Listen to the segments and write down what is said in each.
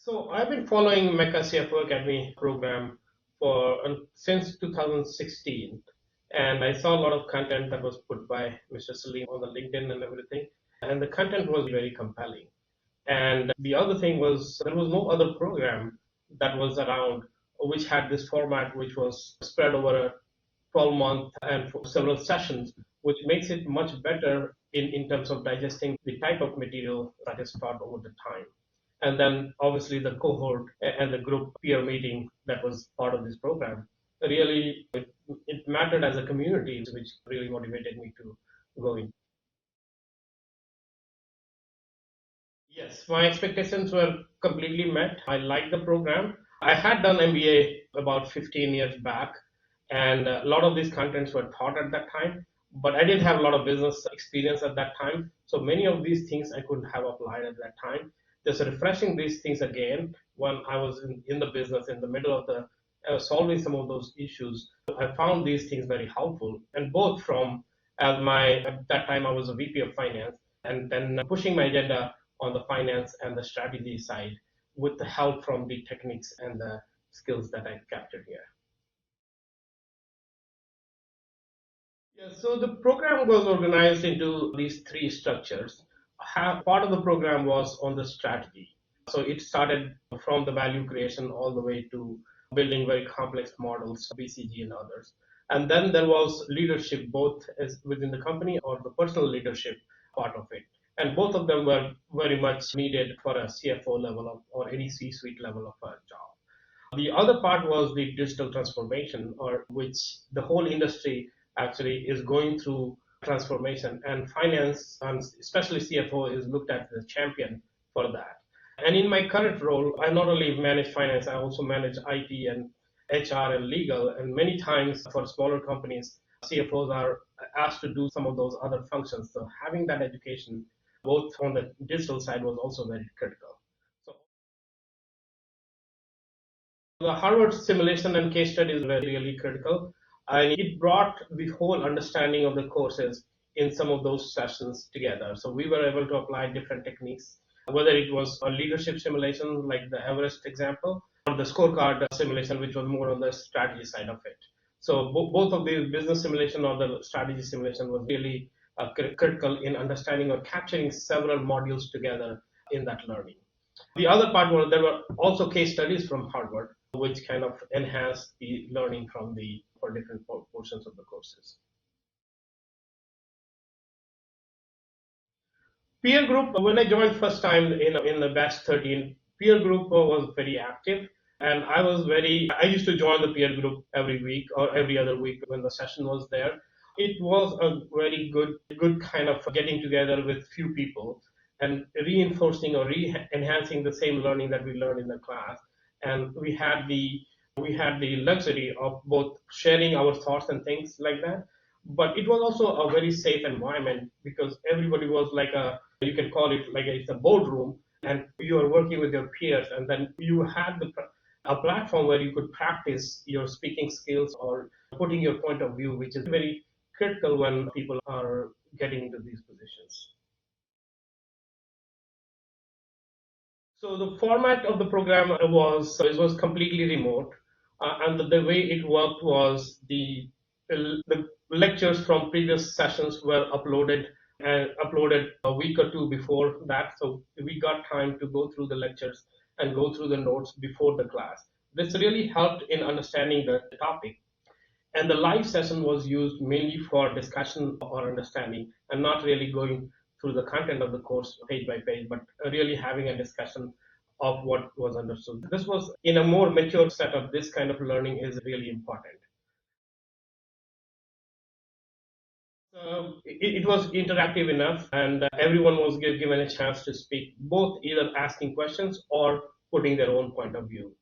So I've been following MECA CFO Academy program for since 2016, and I saw a lot of content that was put by Mr. Salim on the LinkedIn and everything, and the content was very compelling. And the other thing was there was no other program that was around which had this format, which was spread over a 12-month and for several sessions, which makes it much better in terms of digesting the type of material that is taught over the time. And then obviously the cohort and the group peer meeting that was part of this program really it mattered as a community, which really motivated me to go in. Yes, my expectations were completely met. I liked the program. I had done MBA about 15 years back, and a lot of these contents were taught at that time, but I didn't have a lot of business experience at that time. So many of these things I couldn't have applied at that time. Just refreshing these things again when I was in the business in the middle of the solving some of those issues. I found these things very helpful, and both from as my at that time I was a VP of finance, and then pushing my agenda on the finance and the strategy side with the help from the techniques and the skills that I captured here. Yeah, so the program was organized into these three structures. Part of the program was on the strategy. So it started from the value creation all the way to building very complex models, BCG and others. And then there was leadership, both as within the company or the personal leadership part of it. And both of them were very much needed for a CFO level of, or any C-suite level of a job. The other part was the digital transformation, or which the whole industry actually is going through transformation, and finance, and especially CFO, is looked at as a champion for that. And in my current role, I not only manage finance, I also manage IT and HR and legal. And many times for smaller companies, CFOs are asked to do some of those other functions. So having that education, both on the digital side, was also very critical. So the Harvard simulation and case studies were really critical, and it brought the whole understanding of the courses in some of those sessions together. So we were able to apply different techniques, whether it was a leadership simulation like the Everest example, or the scorecard simulation, which was more on the strategy side of it. So both of these, business simulation or the strategy simulation, was really critical in understanding or capturing several modules together in that learning. The other part was there were also case studies from Harvard, which kind of enhanced the learning from the for different portions of the courses. Peer group, when I joined first time in the batch 13, peer group was very active. And I used to join the peer group every week or every other week when the session was there. It was a very good kind of getting together with few people and reinforcing or enhancing the same learning that we learned in the class. And we had the luxury of both sharing our thoughts and things like that. But it was also a very safe environment because everybody was like you can call it like it's a boardroom, and you are working with your peers, and then you had a platform where you could practice your speaking skills or putting your point of view, which is very critical when people are getting into these positions. So the format of the program was completely remote, and the way it worked was the lectures from previous sessions were uploaded a week or two before that, so we got time to go through the lectures and go through the notes before the class. This really helped in understanding the topic, and the live session was used mainly for discussion or understanding and not really going through the content of the course page by page, but really having a discussion of what was understood. This was in a more mature setup. This kind of learning is really important. It was interactive enough, and everyone was given a chance to speak, both either asking questions or putting their own point of view.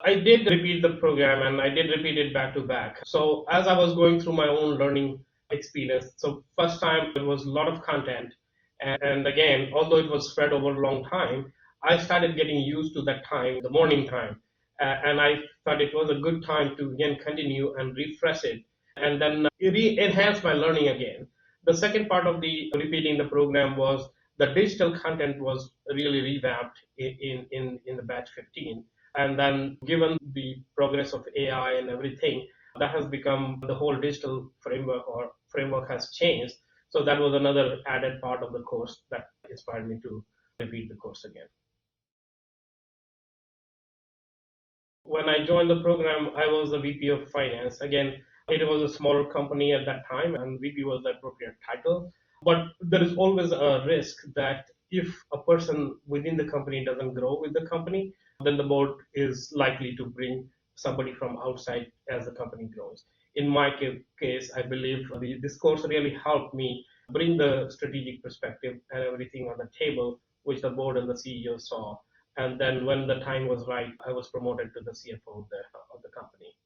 I did repeat the program, and I did repeat it back to back. So as I was going through my own learning experience, so first time it was a lot of content. And again, although it was spread over a long time, I started getting used to that time, the morning time. And I thought it was a good time to again continue and refresh it and then enhance my learning again. The second part of the repeating the program was The digital content was really revamped in the batch 15. And then given the progress of AI and everything, that has become the whole digital framework has changed. So that was another added part of the course that inspired me to repeat the course again. When I joined the program, I was the VP of Finance. Again, it was a smaller company at that time, and VP was the appropriate title. But there is always a risk that if a person within the company doesn't grow with the company, then the board is likely to bring somebody from outside as the company grows. In my case, I believe this course really helped me bring the strategic perspective and everything on the table, which the board and the CEO saw. And then when the time was right, I was promoted to the CFO of the company.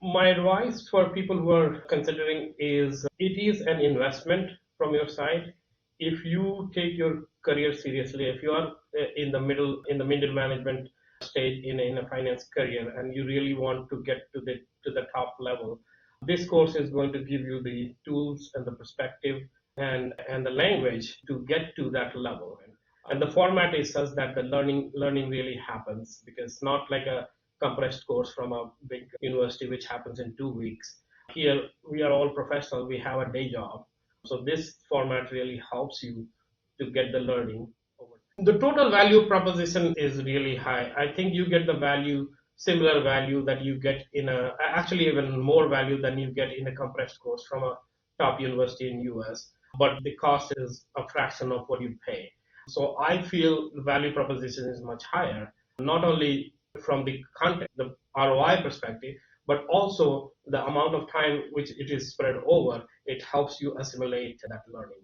My advice for people who are considering is it is an investment from your side. If you take your career seriously, if you are in the middle management stage in a finance career and you really want to get to the top level, this course is going to give you the tools and the perspective and the language to get to that level. And the format is such that the learning really happens, because not like a compressed course from a big university which happens in 2 weeks. Here we are all professional, we have a day job, so this format really helps you to get the learning over. The total value proposition is really high. I think you get the value, similar value that you get in a, actually even more value than you get in a compressed course from a top university in US, but the cost is a fraction of what you pay. So I feel the value proposition is much higher, not only from the content, the ROI perspective, but also the amount of time which it is spread over. It helps you assimilate that learning.